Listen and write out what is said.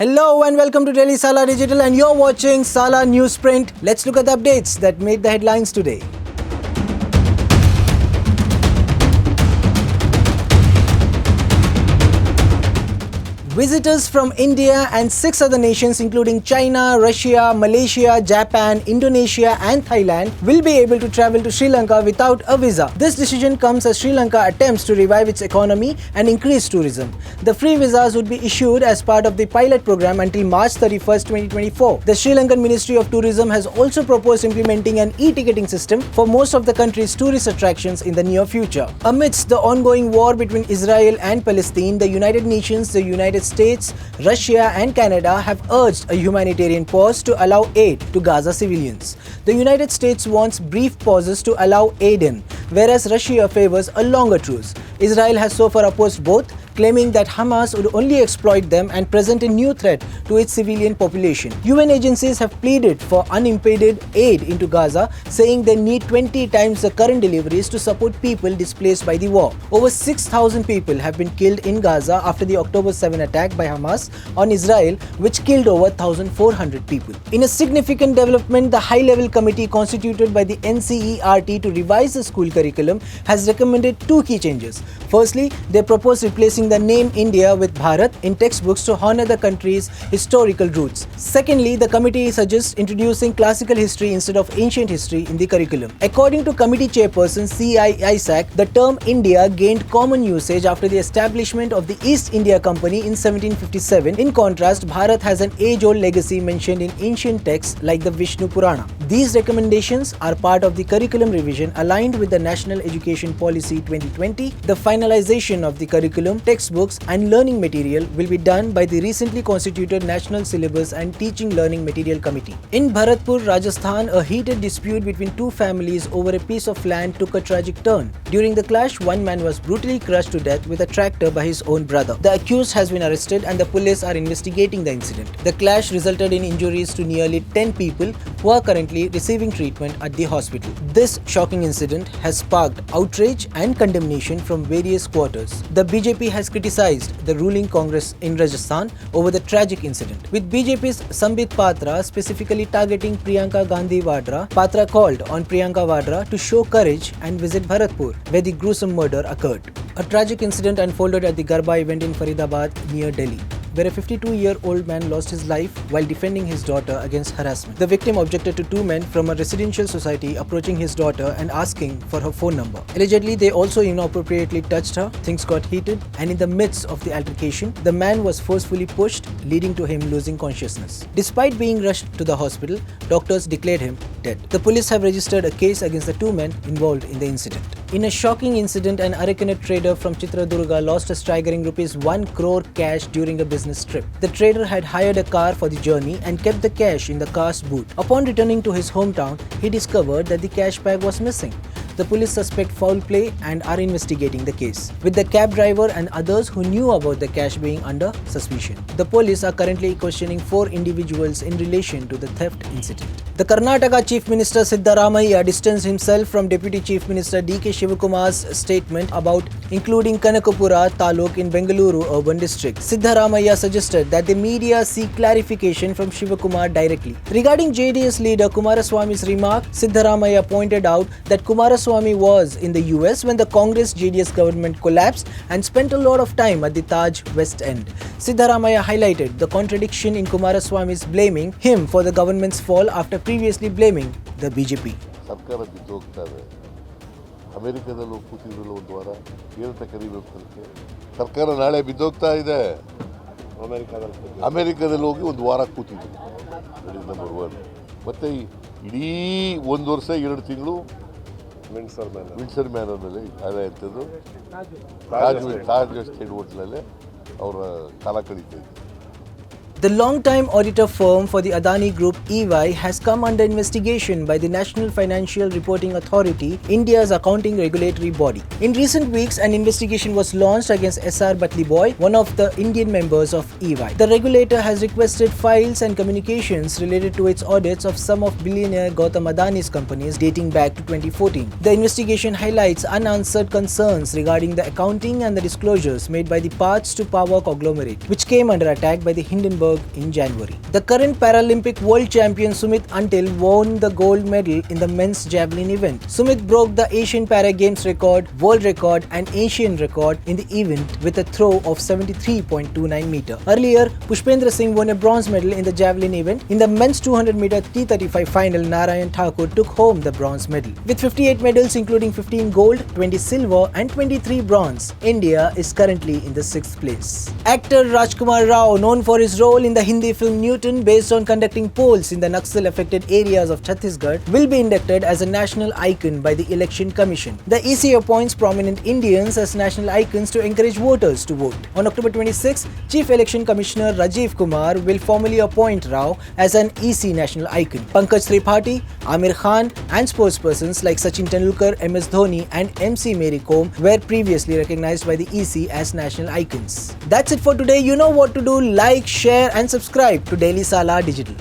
Hello and welcome to Daily Salar Digital, and you're watching Salar Newsprint. Let's look at the updates that made the headlines today. Visitors from India and 6 other nations including China, Russia, Malaysia, Japan, Indonesia and Thailand will be able to travel to Sri Lanka without a visa. This decision comes as Sri Lanka attempts to revive its economy and increase tourism. The free visas would be issued as part of the pilot program until March 31st, 2024. The Sri Lankan Ministry of Tourism has also proposed implementing an e-ticketing system for most of the country's tourist attractions in the near future. Amidst the ongoing war between Israel and Palestine, the United Nations, the United States, Russia and Canada have urged a humanitarian pause to allow aid to Gaza civilians. The United States wants brief pauses to allow aid in, whereas Russia favors a longer truce. Israel has so far opposed both, claiming that Hamas would only exploit them and present a new threat to its civilian population. UN agencies have pleaded for unimpeded aid into Gaza, saying they need 20 times the current deliveries to support people displaced by the war. Over 6,000 people have been killed in Gaza after the October 7 attack by Hamas on Israel, which killed over 1,400 people. In a significant development, the high-level committee constituted by the NCERT to revise the school curriculum has recommended two key changes. Firstly, they propose replacing the name India with Bharat in textbooks to honor the country's historical roots. Secondly, the committee suggests introducing classical history instead of ancient history in the curriculum. According to committee chairperson C.I. Isaac, the term India gained common usage after the establishment of the East India Company in 1757. In contrast, Bharat has an age-old legacy mentioned in ancient texts like the Vishnu Purana. These recommendations are part of the curriculum revision aligned with the National Education Policy 2020. The finalization of the curriculum, textbooks and learning material will be done by the recently constituted National Syllabus and Teaching Learning Material Committee. In Bharatpur, Rajasthan, a heated dispute between two families over a piece of land took a tragic turn. During the clash, one man was brutally crushed to death with a tractor by his own brother. The accused has been arrested and the police are investigating the incident. The clash resulted in injuries to nearly 10 people who are currently receiving treatment at the hospital. This shocking incident has sparked outrage and condemnation from various quarters. The BJP has criticized the ruling Congress in Rajasthan over the tragic incident. With BJP's Sambit Patra specifically targeting Priyanka Gandhi Vadra, Patra called on Priyanka Vadra to show courage and visit Bharatpur, where the gruesome murder occurred. A tragic incident unfolded at the Garba event in Faridabad near Delhi, where a 52-year-old man lost his life while defending his daughter against harassment. The victim objected to two men from a residential society approaching his daughter and asking for her phone number. Allegedly, they also inappropriately touched her. Things got heated, and in the midst of the altercation, the man was forcefully pushed, leading to him losing consciousness. Despite being rushed to the hospital, doctors declared him dead. The police have registered a case against the two men involved in the incident. In a shocking incident, an Arakanate trader from Chitradurga lost a staggering ₹1 crore cash during a business trip. The trader had hired a car for the journey and kept the cash in the car's boot. Upon returning to his hometown, he discovered that the cash bag was missing. The police suspect foul play and are investigating the case, with the cab driver and others who knew about the cash being under suspicion. The police are currently questioning 4 individuals in relation to the theft incident. The Karnataka Chief Minister Siddaramaiah distanced himself from Deputy Chief Minister D.K. Shivakumar's statement about including Kanakapura Taluk in Bengaluru urban district. Siddaramaiah suggested that the media seek clarification from Shivakumar directly. Regarding JDS leader Kumaraswamy's remark, Siddaramaiah pointed out that Kumaraswamy was in the US when the Congress JDS government collapsed and spent a lot of time at the Taj West End. Siddaramaiah highlighted the contradiction in Kumaraswamy's blaming him for the government's fall after previously blaming the BJP. ಸರ್ಕಾರ ಬಿದ್ದೋಗ್ತಾ ಇದೆ. ಅಮೆರಿಕದಲ್ಲಿ ಕೂತಿದ್ರು ಒಂದು ವಾರ ಏನಂತ ಕರಿಬೇಕು ಅದಕ್ಕೆ? ಸರ್ಕಾರ ನಾಳೆ ಬಿದ್ದೋಗ್ತಾ ಇದೆ. ಅಮೆರಿಕದಲ್ಲಿ ಹೋಗಿ ಒಂದು ವಾರ ಕೂತಿದ್ರು. ನಂಬರ್ 1. ಮತ್ತೆ ಇಡೀ 1 ವರ್ಷ 2 ತಿಂಗಳು ವಿನ್ಸರ್ ಮ್ಯಾನರ್ನಲ್ಲಿ ಅದೇ ಇರ್ತದ್ದು ತಾಜ್ ಸ್ಟೇಟ್ ಹೋಟ್ಲಲ್ಲೇ ಅವರ ಕಾಲ ಕಳೀತಾ ಇದ್ರು. The long-time auditor firm for the Adani Group EY has come under investigation by the National Financial Reporting Authority, India's accounting regulatory body. In recent weeks, an investigation was launched against S.R. Batliboy, one of the Indian members of EY. The regulator has requested files and communications related to its audits of some of billionaire Gautam Adani's companies dating back to 2014. The investigation highlights unanswered concerns regarding the accounting and the disclosures made by the parts to power conglomerate, which came under attack by the Hindenburg Johannesburg in January. The current Paralympic world champion Sumit Until won the gold medal in the men's javelin event. Sumit broke the Asian Para Games record, world record and Asian record in the event with a throw of 73.29 meter. Earlier, Pushpendra Singh won a bronze medal in the javelin event. In the men's 200 meter T35 final, Narayan Thakur took home the bronze medal. With 58 medals including 15 gold, 20 silver and 23 bronze, India is currently in the 6th place. Actor Rajkumar Rao, known for his role in the Hindi film Newton based on conducting polls in the Naxal-affected areas of Chhattisgarh, will be inducted as a national icon by the Election Commission. The EC appoints prominent Indians as national icons to encourage voters to vote. On October 26, Chief Election Commissioner Rajiv Kumar will formally appoint Rao as an EC national icon. Pankaj Tripathi, Amir Khan and sportspersons like Sachin Tendulkar, MS Dhoni and MC Mary Kom were previously recognized by the EC as national icons. That's it for today. You know what to do. Like, share and subscribe to Daily Salar Digital.